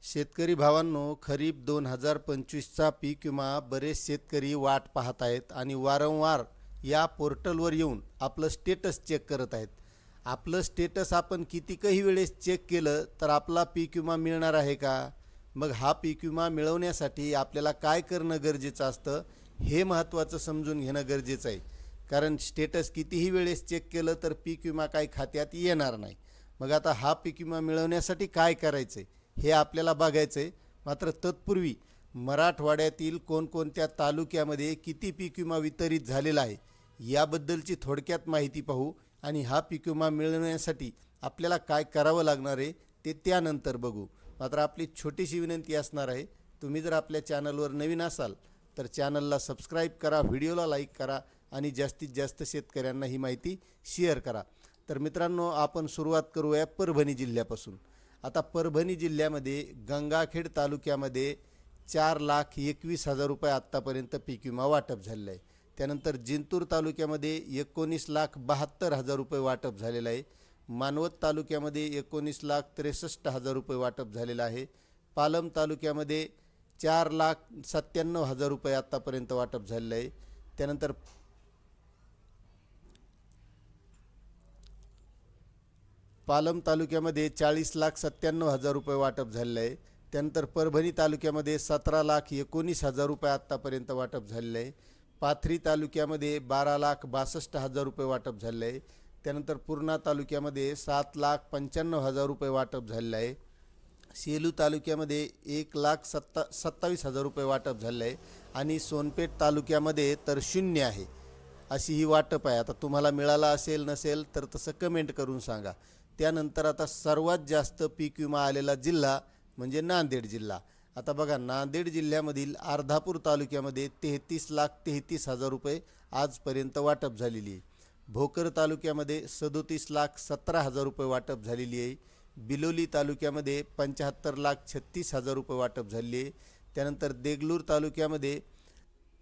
शेतकरी भावांनो, खरीप 2025चा पीक विमा बरेच शेतकरी वाट पाहत आहेत आणि वारंवार या पोर्टलवर येऊन आपलं स्टेटस चेक करत आहेत. आपलं स्टेटस आपण कितीकही वेळेस चेक केलं तर आपला पीक विमा मिळणार आहे का? मग हा पीक विमा मिळवण्यासाठी आपल्याला काय करणं गरजेचं असतं हे महत्त्वाचं समजून घेणं गरजेचं आहे. कारण स्टेटस कितीही वेळेस चेक केलं तर पीक विमा काही खात्यात येणार नाही. मग आता हा पीक विमा मिळवण्यासाठी काय करायचं आहे हे आपल्याला बघायचं आहे. मात्र तत्पूर्वी मराठवाड्यातील कोणकोणत्या तालुक्यामध्ये किती पीक विमा वितरित झालेला आहे याबद्दलची थोडक्यात माहिती पाहू आणि हा पीक विमा मिळवण्यासाठी आपल्याला काय करावं लागणार आहे ते त्यानंतर बघू. मात्र आपली छोटीशी विनंती असणार आहे, तुम्ही जर आपल्या चॅनलवर नवीन असाल तर चॅनलला सबस्क्राईब करा, व्हिडिओला लाईक करा आणि जास्तीत जास्त शेतकऱ्यांना ही माहिती शेअर करा. तर मित्रांनो, आपण सुरुवात करूया परभणी जिल्ह्यापासून. आता परभणी जिल्ह्यामध्ये गंगाखेड तालुक्यामध्ये 4,21,000 रुपये आत्तापर्यंत पीक विमा वाटप झालेलं आहे. त्यानंतर जिंतूर तालुक्यामध्ये 19,72,000 रुपये वाटप झालेलं आहे. मानवत तालुक्यामध्ये 19,63,000 रुपये वाटप झालेलं आहे. पालम तालुक्यामध्ये 4,97,000 रुपये आत्तापर्यंत वाटप झालेलं आहे. त्यानंतर पालम तालुक्यामध्ये 40,97,000 रुपये वाटप झालेलं आहे. त्यानंतर परभणी तालुक्यामध्ये 17,19,000 रुपये आत्तापर्यंत वाटप झालेलं आहे. पाथरी तालुक्यामध्ये 12,62,000 रुपये वाटप झालेलं आहे. त्यानंतर पूर्णा तालुक्यामध्ये 7,95,000 रुपये वाटप झालेलं आहे. सेलू तालुक्यामध्ये 1,27,000 रुपये वाटप झालेलं आहे आणि सोनपेठ तालुक्यामध्ये तर 0 आहे. अशी ही वाटप आहे. आता तुम्हाला मिळाला असेल नसेल तर तसं कमेंट करून सांगा. त्यानंतर आता सर्वात जास्त पीक विमा आलेला जिल्हा म्हणजे नांदेड जिल्हा. आता बघा, नांदेड जिल्ह्यामधील अर्धापूर तालुक्यामध्ये 33,33,000 रुपये आजपर्यंत वाटप झालेली आहे. भोकर तालुक्यामध्ये 37,17,000 रुपये वाटप झालेली आहे. बिलोली तालुक्यामध्ये 75,36,000 रुपये वाटप झालेली आहे. त्यानंतर देगलूर तालुक्यामध्ये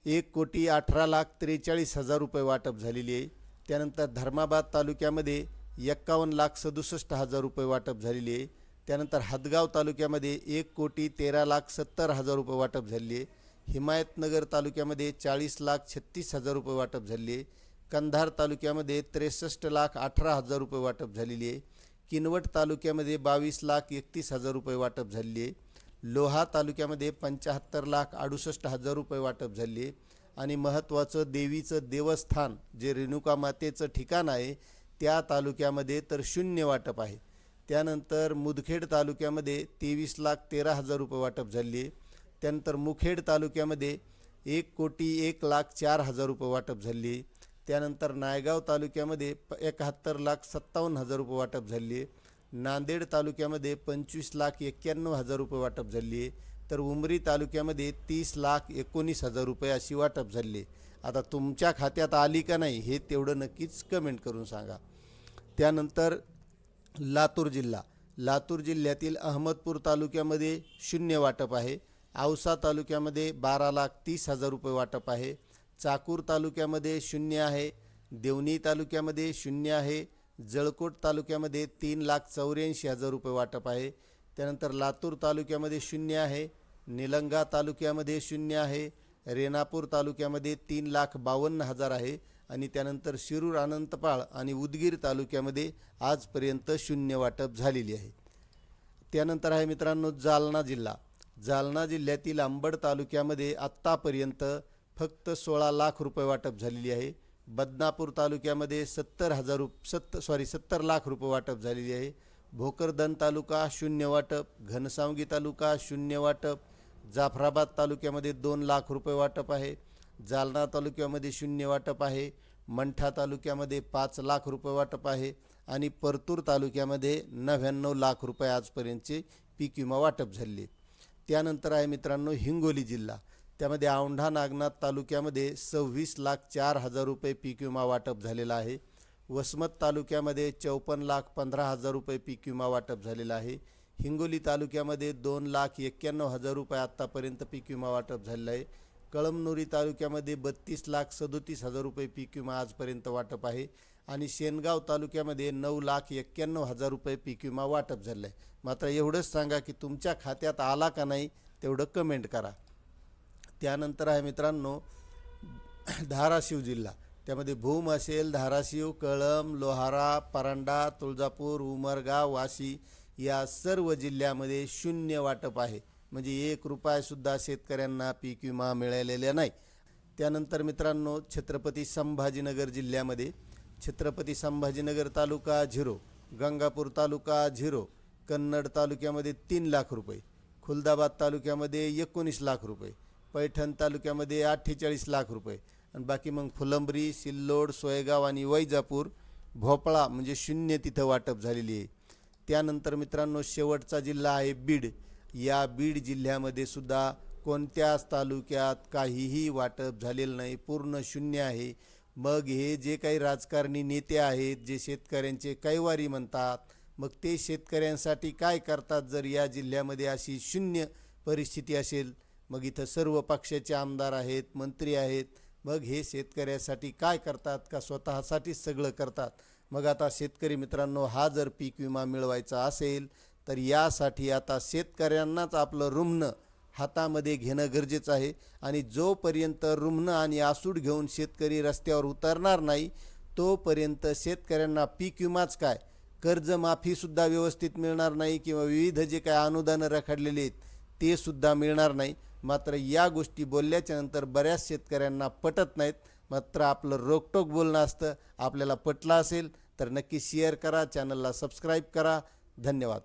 1,18,43,000 रुपये वाटप झालेली आहे. त्यानंतर धर्माबाद तालुक्यामध्ये 51,67,000 रुपये वाटप झालेली आहे. त्यानंतर हदगाव तालुक्यामध्ये 1,13,70,000 रुपये वाटप झालेली आहे. हिमायतनगर तालुक्यामध्ये 40,36,000 रुपये वाटप झालेली आहे. कंधार तालुक्यामध्ये 63,18,000 रुपये वाटप झालेली आहे. किनवट तालुक्यामध्ये 22,31,000 रुपये वाटप झालेली आहे. लोहा तालुक्यामध्ये 75,68,000 रुपये वाटप झाले. आणि महत्त्वाचं देवीचं देवस्थान जे रेणुका मातेचं ठिकाण आहे त्या तालुक्यामध्ये तर 0 वाटप आहे. त्यानंतर मुदखेड तालुक्यामध्ये 23,13,000 रुपये वाटप झाले. त्यानंतर मुखेड तालुक्यामध्ये 1,01,04,000 रुपये वाटप झाले. त्यानंतर नायगाव तालुक्यामध्ये 71,57,000 रुपये वाटप झाले. नांदेड तालुक्यामध्ये 25,91,000 रुपये वाटप झाले. तर उमरी तालुक्यामध्ये 30,19,000 रुपये अशी वाटप झाले. आता तुमच्या खात्यात आली का नाही हे तेवढं नक्कीच कमेंट करून सांगा. त्यानंतर लातूर जिल्ह्यातील अहमदपूर तालुक्यामध्ये 0 वाटप आहे. औसा तालुक्यामध्ये 12,30,000 रुपये वाटप आहे. चाकूर तालुक्यामध्ये 0 आहे. देवणी तालुक्यामध्ये 0 आहे. जळकोट तालुक्यामध्ये 3,84,000 रुपये वाटप आहे. त्यानंतर लातूर तालुक्यामध्ये 0 आहे. निलंगा तालुक्यामध्ये 0 आहे. रेणापूर तालुक्यामध्ये 3,52,000 आहे. आणि त्यानंतर शिरूर, अनंतपाळ आणि उदगीर तालुक्यामध्ये आजपर्यंत 0 वाटप झालेली आहे. त्यानंतर आहे मित्रांनो जालना जिल्ह्यातील अंबड तालुक्यामध्ये आत्तापर्यंत फक्त 16 लाख रुपये वाटप झालेली आहे. बदनापूर तालुक्यामध्ये 70 लाख रुपये वाटप झालेली आहे. भोकरदन तालुका 0 वाटप. घनसावंगी तालुका 0 वाटप. जाफराबाद तालुक्यामध्ये 2 लाख रुपये वाटप आहे. जालना तालुक्यामध्ये 0 वाटप आहे. मंठा तालुक्यामध्ये 5 लाख रुपये वाटप आहे. आणि परतूर तालुक्यामध्ये 99 लाख रुपये आजपर्यंतचे पीक विमा वाटप झाले. त्यानंतर आहे मित्रांनो हिंगोली जिल्हा. त्यामध्ये औंढा नागनाथ तालुक्यामध्ये 26,04,000 रुपये पीक विमा वाटप झालेला आहे. वसमत तालुक्यामध्ये 54,15,000 रुपये पीक विमा वाटप झालेला आहे. हिंगोली तालुक्यामध्ये 2,91,000 रुपये आत्तापर्यंत पीक विमा वाटप झालेला आहे. कळमनुरी तालुक्यामध्ये 32,37,000 रुपये पीक विमा आजपर्यंत वाटप आहे. आणि शेनगाव तालुक्यामध्ये 9,91,000 रुपये पीक विमा वाटप झालं आहे. मात्र एवढंच सांगा की तुमच्या खात्यात आला का नाही तेवढं कमेंट करा. त्यानंतर आहे मित्रांनो धाराशिव जिल्हा. त्यामध्ये भूम असेल, धाराशिव, कळंब, लोहारा, परांडा, तुळजापूर, उमरगा, वाशी या सर्व जिल्ह्यामध्ये शून्य वाटप आहे. म्हणजे 1 रुपयासुद्धा शेतकऱ्यांना पीक विमा मिळालेला नाही. त्यानंतर मित्रांनो छत्रपती संभाजीनगर जिल्ह्यामध्ये छत्रपती संभाजीनगर तालुका 0, गंगापूर तालुका 0, कन्नड तालुक्यामध्ये 3 लाख रुपये, खुलदाबाद तालुक्यामध्ये 19 लाख रुपये, पैठण तालुक्यामध्ये 48 लाख रुपये आणि बाकी मग फुलंब्री, सिल्लोड, सोयगाव आणि वैजापूर, भोपळा म्हणजे शून्य तिथं वाटप झालेली आहे. त्यानंतर मित्रांनो शेवटचा जिल्हा आहे बीड. या बीड जिल्ह्यामध्ये सुद्धा कोणत्याच तालुक्यात काहीही वाटप झालेलं नाही, पूर्ण शून्य आहे. मग हे जे काही राजकारणी नेते आहेत जे शेतकऱ्यांचे कैवारी म्हणतात, मग ते शेतकऱ्यांसाठी काय करतात जर या जिल्ह्यामध्ये अशी शून्य परिस्थिती असेल? मग इथं सर्व पक्षाचे आमदार आहेत, मंत्री आहेत, मग हे शेतकऱ्यासाठी काय करतात का स्वतःसाठीच सगळं करतात? मग आता शेतकरी मित्रांनो हा जर पीक विमा मिळवायचा असेल तर यासाठी आता शेतकऱ्यांनाच आपलं रुमणं हातामध्ये घेणं गरजेचं आहे. आणि जोपर्यंत रुमणं आणि आसूड घेऊन शेतकरी रस्त्यावर उतरणार नाही तोपर्यंत शेतकऱ्यांना पीक विमाच काय, कर्जमाफीसुद्धा व्यवस्थित मिळणार नाही किंवा विविध जे काही अनुदानं रखडलेले आहेत ते सुद्धा मिळणार नाही. मात्र या गोष्टी बोलल्याच्या नंतर बऱ्याच शेतकऱ्यांना पटत नाहीत. मात्र आपलं रोकटोक बोलणं असतं. आपल्याला पटलं असेल तर नक्की शेअर करा, चॅनलला सबस्क्राईब करा. धन्यवाद.